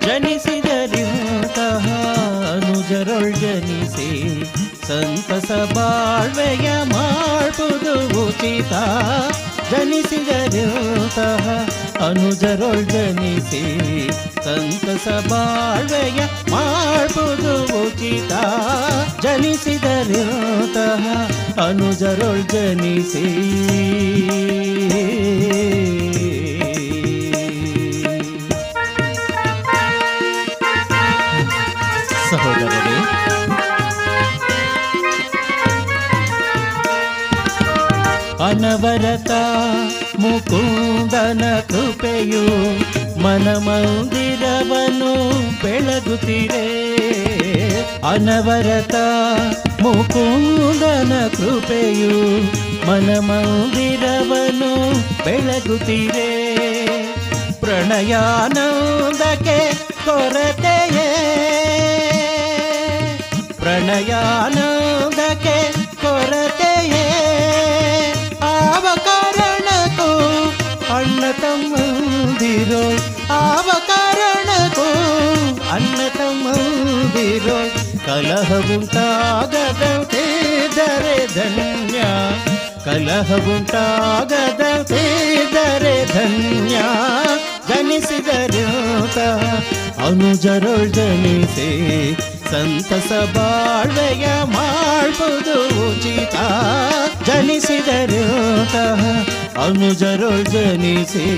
ಜನಿಸಿದರಿಂತಹ ಅನುಜರೊಳ್ ಜನಿಸಿ ಸಂತಸ ಬಾಳ್ವೆಯ ಮಾಡ್ಬುದು ಉಚಿತ. ಜನಿಸಿದರಿಂತಹ ಅನುಜರೊಳ್ ಜನಿಸಿ ಸಂತಸ ಬಾಳ್ವೆಯ ಮಾಡ್ಬುದು ಉಚಿತ. ಜನಿಸಿದರಿಂತಹ ಅನುಜರೊಳ್ ಜನಿಸಿ. ಸಹೋದರರೇ, ಅನವರತ ಮುಕುಂದನ ಕೃಪೆಯು ಮನಮಂದಿರವನು ಬೆಳಗುತ್ತಿರೆ. ಅನವರತ ಮುಕುಂದನ ಕೃಪೆಯು ಮನಮಂದಿರವನು ಬೆಳಗುತ್ತಿರೆ. ಪ್ರಣಯಾನಂದಕ್ಕೆ ಕೊರತೆಯೇ, ಪ್ರಣಯಾನಂದಕ್ಕೆ ಕೊರತೆಯೇ. ಆವ ಕಾರಣಕ್ಕೂ ಅಣ್ಣ ತಮ್ಮಂದಿರೋ, ಆವ ಕಾರಣಕ್ಕೂ ಅಣ್ಣ ತಮ್ಮಂದಿರೋ. ಕಲಹವುಂಟಾಗದಂತೆ ದರೆ ಧನ್ಯ, ಕಲಹವುಂಟಾಗದಂತೆ ದರೆ ಧನ್ಯ. ಜನಿಸಿದರಿಂತಹ ಅನುಜರೊಳ್ ಜನಿಸಿ ಸಂತಸ ಬಾಳ್ವೆಯ ಮಾಡ್ಬುದು ಉಚಿತ. ಜನಿಸಿದರಿಂತಹ ಅನುಜರೊಳ್ ಜನಿಸಿ.